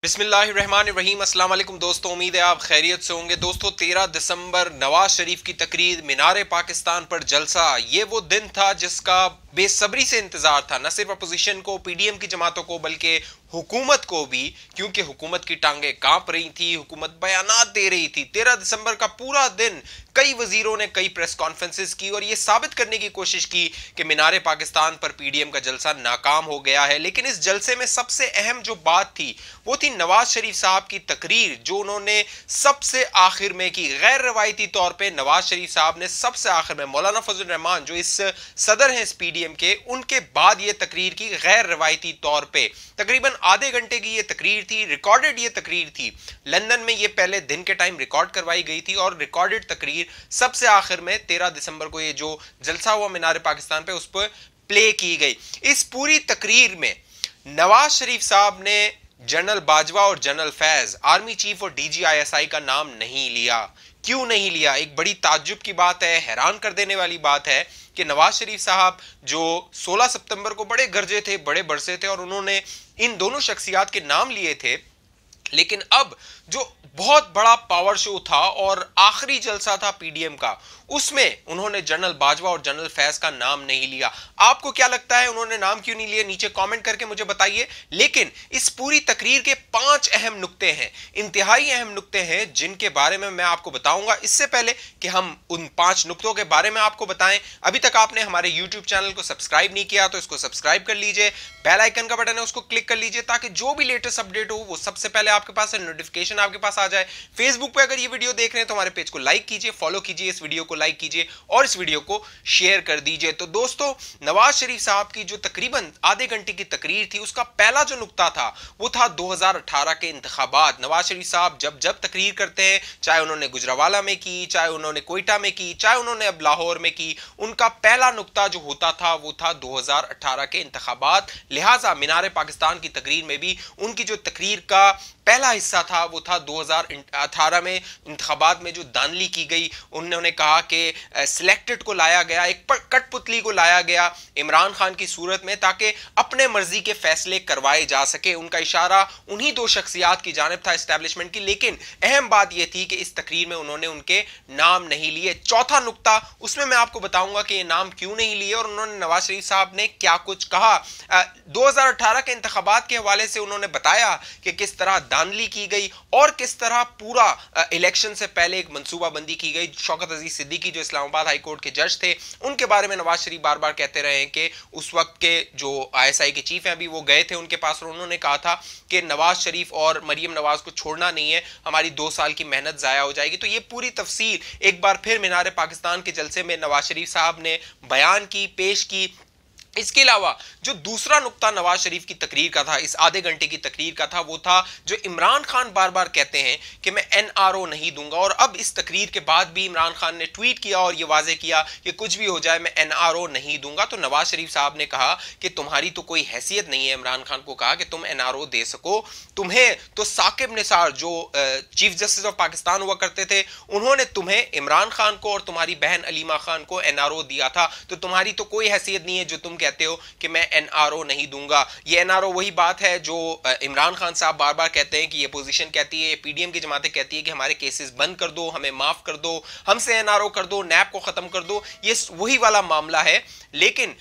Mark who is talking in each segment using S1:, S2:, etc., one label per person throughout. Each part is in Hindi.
S1: बिस्मिल्लाहिर्रहमानिर्रहीम। अस्सलाम वालेकुम दोस्तों, उम्मीद है आप खैरियत से होंगे। दोस्तों 13 दिसंबर नवाज शरीफ की तकरीर, मीनार पाकिस्तान पर जलसा, ये वो दिन था जिसका बेसब्री से इंतजार था, न सिर्फ अपोजिशन को, पीडीएम की जमातों को, बल्कि हुकूमत को भी, क्योंकि हुकूमत की टांगें कांप रही थी, हुकूमत बयानात दे रही थी। 13 दिसंबर का पूरा दिन कई वजीरों ने कई प्रेस कॉन्फ्रेंसेस की और यह साबित करने की कोशिश की कि मीनार पाकिस्तान पर पीडीएम का जलसा नाकाम हो गया है। लेकिन इस जलसे में सबसे अहम जो बात थी वो थी नवाज शरीफ साहब की तकरीर, जो उन्होंने सबसे आखिर में की। गैर रवायती तौर पर नवाज शरीफ साहब ने सबसे आखिर में, मौलाना फजल रहमान जो इस सदर हैं इस पीडीएम के, उनके बाद यह तकरीर की गैर रवायती तौर पर। तकरीबन आधे घंटे की यह तकरीर थी, रिकॉर्डेड ये तकरीर थी। लंदन में ये पहले दिन के टाइम रिकॉर्ड करवाई गई थी और रिकॉर्डेड तकरीर सबसे आखिर में 13 दिसंबर को ये जो जलसा हुआ मीनार पाकिस्तान पे, उस पर प्ले की गई। इस पूरी तकरीर में नवाज शरीफ साहब ने जनरल बाजवा और जनरल फैज, आर्मी चीफ और डीजीआईएसआई का नाम नहीं लिया। क्यों नहीं लिया? एक बड़ी ताज्जुब की बात है, हैरान कर देने वाली बात है कि नवाज शरीफ साहब जो 16 सितंबर को बड़े गरजे थे, बड़े बरसे थे और उन्होंने इन दोनों शख्सियात के नाम लिए थे, लेकिन अब जो बहुत बड़ा पावर शो था और आखिरी जलसा था पीडीएम का, उसमें उन्होंने जनरल बाजवा और जनरल फैज का नाम नहीं लिया। आपको क्या लगता है उन्होंने नाम क्यों नहीं लिया? नीचे कमेंट करके मुझे बताइए। लेकिन इस पूरी तकरीर के 5 अहम नुक्ते हैं, इंतहाई अहम नुक्ते हैं, जिनके बारे में मैं आपको बताऊंगा। इससे पहले कि हम उन 5 नुक्तों के बारे में आपको बताएं, अभी तक आपने हमारे यूट्यूब चैनल को सब्सक्राइब नहीं किया तो इसको सब्सक्राइब कर लीजिए, बेल आइकन का बटन है उसको क्लिक कर लीजिए, ताकि जो भी लेटेस्ट अपडेट हो वो सबसे पहले आपके पास नोटिफिकेशन आपके पास आ जाए। फेसबुक पे अगर ये वीडियो देख रहे हैं तो हमारे पेज को लाइक कीजिए, फॉलो कीजिए, इस वीडियो को लाइक कीजिए और इस वीडियो को शेयर कर दीजिए। तो दोस्तों, नवाज शरीफ साहब की जो तकरीबन आधे घंटे की तकरीर थी, उसका पहला जो नुक्ता था वो था 2018 के इंतखाबात। नवाज शरीफ साहब जब जब तकरीर करते हैं, चाहे उन्होंने गुजरावाला में की, चाहे उन्होंने कोयटा में की, चाहे उन्होंने अब लाहौर में की, उनका पहला नुक्ता जो होता था वो था 2018 के इंतखाबात। लिहाजा मीनार पाकिस्तान की तकरीर में भी उनकी जो तकरीर का पहला हिस्सा था वो था 2018 में इंतखाबात में जो दानली की गई। उन्होंने कहा कि सिलेक्टेड को लाया गया, एक कठपुतली को लाया गया इमरान खान की सूरत में, ताकि अपने मर्जी के फैसले करवाए जा सके। उनका इशारा उन्हीं 2 शख्सियात की जानिब था, एस्टैब्लिशमेंट की। लेकिन अहम बात यह थी कि इस तकरीर में उन्होंने उनके नाम नहीं लिए। चौथा नुक्ता, उसमें मैं आपको बताऊंगा कि ये नाम क्यों नहीं लिए और उन्होंने, नवाज शरीफ साहब ने क्या कुछ कहा। 2018 के इंतखाबात के हवाले से उन्होंने बताया कि किस तरह दानली की गई और किस तरह पूरा इलेक्शन से पहले एक मंसूबाबंदी की गई। शौकत अजीज सिद्दीकी जो इस्लामाबाद हाई कोर्ट के जज थे, उनके बारे में नवाज शरीफ बार बार कहते रहे हैं कि उस वक्त के जो आईएसआई के चीफ हैं अभी, वो गए थे उनके पास और उन्होंने कहा था कि नवाज शरीफ और मरियम नवाज को छोड़ना नहीं है, हमारी 2 साल की मेहनत जाया हो जाएगी। तो ये पूरी तफसील एक बार फिर मीनार पाकिस्तान के जलसे में नवाज शरीफ साहब ने बयान की, पेश की। इसके अलावा जो दूसरा नुक्ता नवाज शरीफ की तकरीर का था, इस आधे घंटे की तकरीर का था, वो था जो इमरान खान बार बार कहते हैं कि मैं एनआरओ नहीं दूंगा। और अब इस तकरीर के बाद भी इमरान खान ने ट्वीट किया और ये वाजे किया कि कुछ भी हो जाए मैं एनआरओ नहीं दूंगा। तो नवाज शरीफ साहब ने कहा कि तुम्हारी तो कोई हैसियत नहीं है, इमरान खान को कहा कि तुम एनआरओ दे सको। तुम्हें तो साकिब निसार जो चीफ जस्टिस ऑफ पाकिस्तान हुआ करते थे, उन्होंने तुम्हें, इमरान खान को और तुम्हारी बहन अलीमा खान को एनआरओ दिया था। तो तुम्हारी तो कोई हैसियत नहीं है जो तुम कहते हो कि मैं एनआरओ नहीं दूंगा। ये एनआरओ वही बात है जो इमरान खान साहब बार बार कहते हैं कि ये पोजीशन कहती है, पीडीएम की जमातें कहती है कि हमारे केसेस बंद कर दो, हमें माफ कर दो, हमसे एनआरओ कर दो, नैब को खत्म कर दो। ये वही वाला मामला है। लेकिन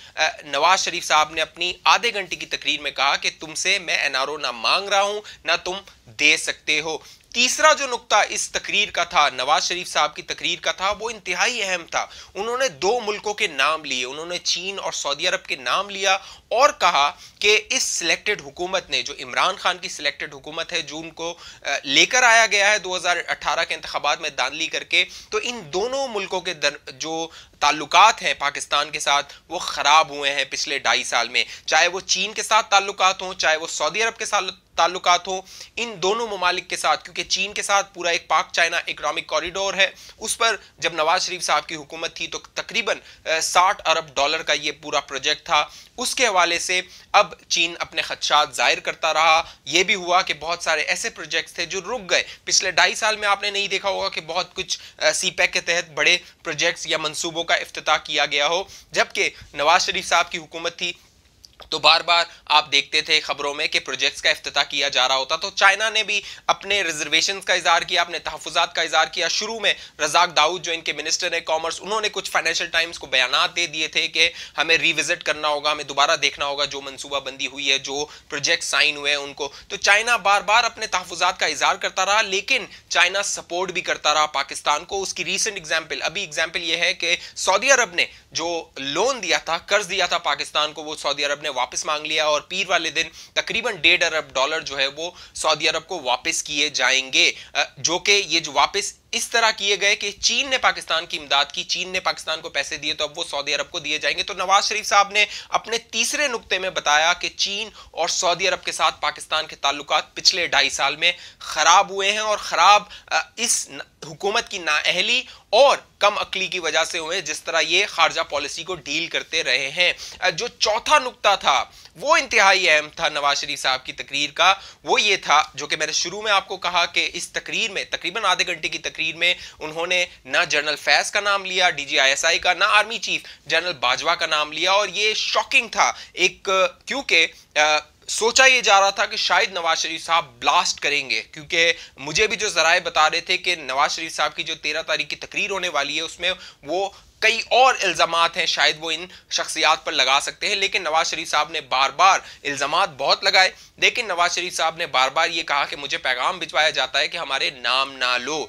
S1: नवाज शरीफ साहब ने अपनी आधे घंटे की तकरीर में कहा कि तुमसे मैं एनआरओ ना मांग रहा हूं ना तुम दे सकते हो। तीसरा जो नुक्ता इस तकरीर का था, नवाज शरीफ साहब की तकरीर का था, वो इंतहाई अहम था। उन्होंने 2 मुल्कों के नाम लिए, उन्होंने चीन और सऊदी अरब के नाम लिया और कहा कि इस सिलेक्टेड हुकूमत ने, जो इमरान खान की सिलेक्टेड हुकूमत है, जो उनको लेकर आया गया है 2018 के इंतखाबात में दानली करके, तो इन दोनों मुल्कों के जो ताल्लुकात हैं पाकिस्तान के साथ, वो खराब हुए हैं पिछले 2.5 साल में। चाहे वो चीन के साथ ताल्लुकात हों, चाहे वो सऊदी अरब के साथ ताल्लुकात हो, इन दोनों ममालिक के साथ, क्योंकि चीन के साथ पूरा एक पाक चाइना इकोनॉमिक कॉरिडोर है, उस पर जब नवाज शरीफ साहब की हुकूमत थी तो तकरीबन 60 अरब डॉलर का ये पूरा प्रोजेक्ट था। उसके हवाले से अब चीन अपने खदशात जाहिर करता रहा। यह भी हुआ कि बहुत सारे ऐसे प्रोजेक्ट्स थे जो रुक गए। पिछले 2.5 साल में आपने नहीं देखा होगा कि बहुत कुछ सीपैक के तहत बड़े प्रोजेक्ट्स या मंसूबों का इफ्तिताह किया गया हो। जबकि नवाज शरीफ साहब की हुकूमत थी तो बार बार आप देखते थे खबरों में कि प्रोजेक्ट्स का इफ्तिताह किया जा रहा होता। तो चाइना ने भी अपने रिजर्वेशंस का इजहार किया, अपने तहफुजात का इजहार किया। शुरू में रजाक दाऊद जो इनके मिनिस्टर है कॉमर्स, उन्होंने कुछ फाइनेंशियल टाइम्स को बयानात दे दिए थे कि हमें रिविजिट करना होगा, हमें दोबारा देखना होगा जो मनसूबाबंदी हुई है, जो प्रोजेक्ट साइन हुए हैं उनको। तो चाइना बार बार अपने तहफुजात का इजहार करता रहा, लेकिन चाइना सपोर्ट भी करता रहा पाकिस्तान को। उसकी रीसेंट एग्जाम्पल, अभी एग्जाम्पल यह है कि सऊदी अरब ने जो लोन दिया था, कर्ज दिया था पाकिस्तान को, वो सऊदी अरब ने वापस मांग लिया और पीर वाले दिन तकरीबन $1.5 अरब जो है वो सऊदी अरब को वापस किए जाएंगे, जो कि ये जो वापस इस तरह किए गए कि चीन ने पाकिस्तान की इमदाद की, चीन ने पाकिस्तान को पैसे दिए तो अब वो सऊदी अरब को दिए जाएंगे। तो नवाज शरीफ साहब ने अपने तीसरे नुक्ते में बताया कि चीन और सऊदी अरब के साथ पाकिस्तान के ताल्लुकात पिछले 2.5 साल में खराब हुए हैं और खराब इस हुकूमत की नाअहली और कम अक्ली की वजह से हुए, जिस तरह ये खारजा पॉलिसी को डील करते रहे हैं। जो चौथा नुक्ता था वो इंतहाई अहम था नवाज शरीफ साहब की तकरीर का, वो ये था जो कि मैंने शुरू में आपको कहा कि इस तकरीर में तकरीबन आधे घंटे की तकरीर में उन्होंने ना जनरल फैज का नाम लिया, DGISI का, ना आर्मी चीफ जनरल बाजवा का नाम लिया। और ये शॉकिंग था एक, क्योंकि सोचा ये जा रहा था कि शायद नवाज शरीफ साहब ब्लास्ट करेंगे, क्योंकि मुझे भी जो जराए बता रहे थे कि नवाज शरीफ साहब की जो 13 तारीख की तकरीर होने वाली है उसमें वो कई और इल्जामात हैं शायद वो इन शख्सियात पर लगा सकते हैं। लेकिन नवाज शरीफ साहब ने बार बार इल्जामात बहुत लगाए, लेकिन नवाज शरीफ साहब ने बार बार ये कहा कि मुझे पैगाम भिजवाया जाता है कि हमारे नाम ना लो।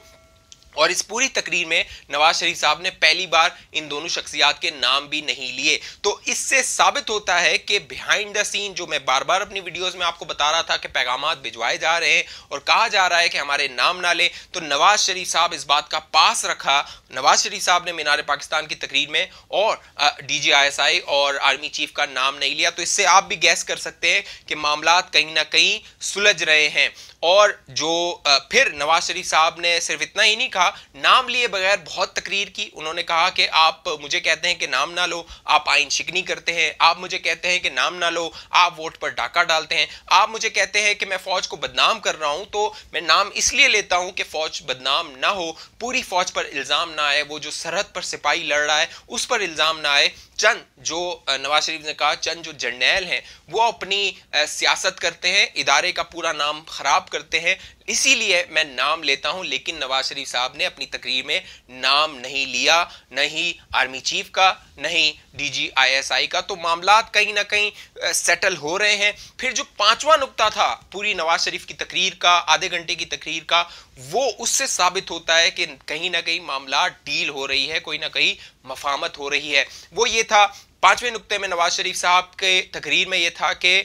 S1: और इस पूरी तकरीर में नवाज शरीफ साहब ने पहली बार इन दोनों शख्सियात के नाम भी नहीं लिए। तो इससे साबित होता है कि बिहाइंड द सीन, जो मैं बार बार अपनी वीडियोस में आपको बता रहा था कि पैगामात भिजवाए जा रहे हैं और कहा जा रहा है कि हमारे नाम ना ले, तो नवाज शरीफ साहब इस बात का पास रखा। नवाज शरीफ साहब ने मीनार पाकिस्तान की तकरीर में और DGISI और आर्मी चीफ का नाम नहीं लिया। तो इससे आप भी गैस कर सकते हैं कि मामला कहीं ना कहीं सुलझ रहे हैं। और जो फिर नवाज शरीफ साहब ने सिर्फ इतना ही नहीं कहा, नाम लिए बगैर बहुत तकरीर की। उन्होंने कहा कि आप मुझे कहते हैं कि नाम ना लो, आप आइन शिकनी करते हैं, आप मुझे कहते हैं कि नाम ना लो, आप वोट पर डाका डालते हैं, आप मुझे कहते हैं कि मैं फौज को बदनाम कर रहा हूं, तो मैं नाम इसलिए लेता हूं कि फौज बदनाम ना हो, पूरी फौज पर इल्जाम ना आए, वो जो सरहद पर सिपाही लड़ रहा है उस पर इल्जाम ना आए। चंद जो नवाज शरीफ ने कहा चंद जो जर्नैल हैं वो अपनी सियासत करते हैं, इदारे का पूरा नाम खराब करते हैं, इसीलिए मैं नाम लेता हूं। लेकिन नवाज शरीफ साहब ने अपनी तकरीर में नाम नहीं लिया, नहीं आर्मी चीफ का, नहीं DGISI का। तो मामला कहीं ना कहीं सेटल हो रहे हैं। फिर जो पांचवा नुक्ता था पूरी नवाज शरीफ की तकरीर का, आधे घंटे की तकरीर का, वो उससे साबित होता है कि कहीं ना कहीं मामला डील हो रही है, कोई ना कहीं मफाहमत हो रही है। वो ये था, पांचवें नुक्ते में नवाज शरीफ साहब के तकरीर में ये था कि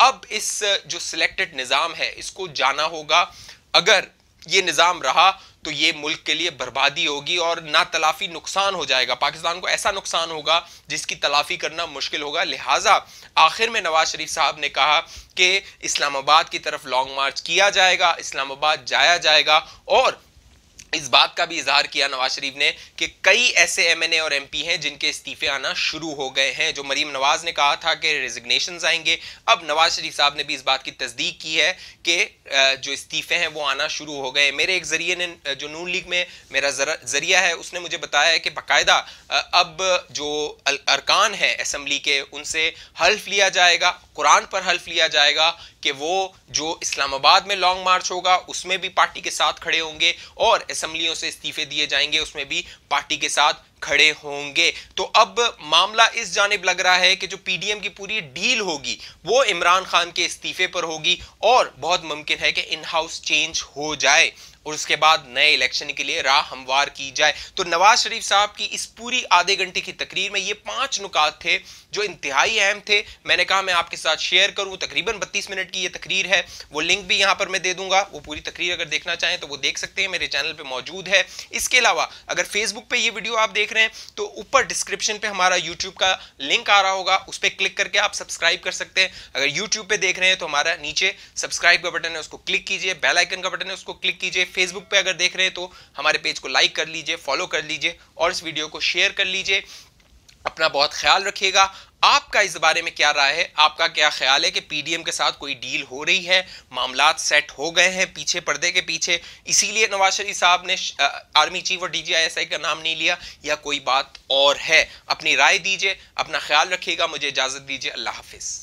S1: अब इस जो सिलेक्टेड निज़ाम है इसको जाना होगा। अगर ये निज़ाम रहा तो ये मुल्क के लिए बर्बादी होगी और ना तलाफी नुकसान हो जाएगा, पाकिस्तान को ऐसा नुकसान होगा जिसकी तलाफी करना मुश्किल होगा। लिहाजा आखिर में नवाज शरीफ साहब ने कहा कि इस्लामाबाद की तरफ लॉन्ग मार्च किया जाएगा, इस्लामाबाद जाया जाएगा। और इस बात का भी इजहार किया नवाज शरीफ ने कि कई ऐसे MNA और MP हैं जिनके इस्तीफे आना शुरू हो गए हैं। जो मरीम नवाज ने कहा था कि रेजिग्नेशंस आएंगे, अब नवाज शरीफ साहब ने भी इस बात की तस्दीक की है कि जो इस्तीफे हैं वो आना शुरू हो गए। मेरे एक जरिए ने, जो नून लीग में मेरा जरिया है, उसने मुझे बताया है कि बाकायदा अब जो अरकान है असम्बली के उनसे हल्फ लिया जाएगा, कुरान पर हल्फ लिया जाएगा कि वो जो इस्लामाबाद में लॉन्ग मार्च होगा उसमें भी पार्टी के साथ खड़े होंगे और असम्बलियों से इस्तीफे दिए जाएंगे उसमें भी पार्टी के साथ खड़े होंगे। तो अब मामला इस जानिब लग रहा है कि जो PDM की पूरी डील होगी वो इमरान खान के इस्तीफे पर होगी और बहुत मुमकिन है कि इन हाउस चेंज हो जाए और उसके बाद नए इलेक्शन के लिए राह हमवार की जाए। तो नवाज शरीफ साहब की इस पूरी आधे घंटे की तकरीर में ये 5 नुकात थे जो इंतहाई अहम थे। मैंने कहा मैं आपके साथ शेयर करूं। तकरीबन 32 मिनट की ये तकरीर है, वो लिंक भी यहां पर मैं दे दूंगा। वो पूरी तकरीर अगर देखना चाहें तो वो देख सकते हैं, मेरे चैनल पे मौजूद है। इसके अलावा अगर फेसबुक पे ये वीडियो आप देख रहे हैं तो ऊपर डिस्क्रिप्शन पे हमारा यूट्यूब का लिंक आ रहा होगा, उस पर क्लिक करके आप सब्सक्राइब कर सकते हैं। अगर यूट्यूब पे देख रहे हैं तो हमारा नीचे सब्सक्राइब का बटन है, उसको क्लिक कीजिए, बेल आइकन का बटन है, उसको क्लिक कीजिए। फेसबुक पे अगर देख रहे हैं तो हमारे पेज को लाइक कर लीजिए, फॉलो कर लीजिए और इस वीडियो को शेयर कर लीजिए। अपना बहुत ख्याल रखिएगा। आपका इस बारे में क्या राय है? आपका क्या ख्याल है कि PDM के साथ कोई डील हो रही है, मामलात सेट हो गए हैं पीछे पर्दे के पीछे, इसीलिए नवाज शरीफ साहब ने आर्मी चीफ और DGISI का नाम नहीं लिया, या कोई बात और है? अपनी राय दीजिए, अपना ख्याल रखिएगा। मुझे इजाजत दीजिए। अल्लाह हाफिज।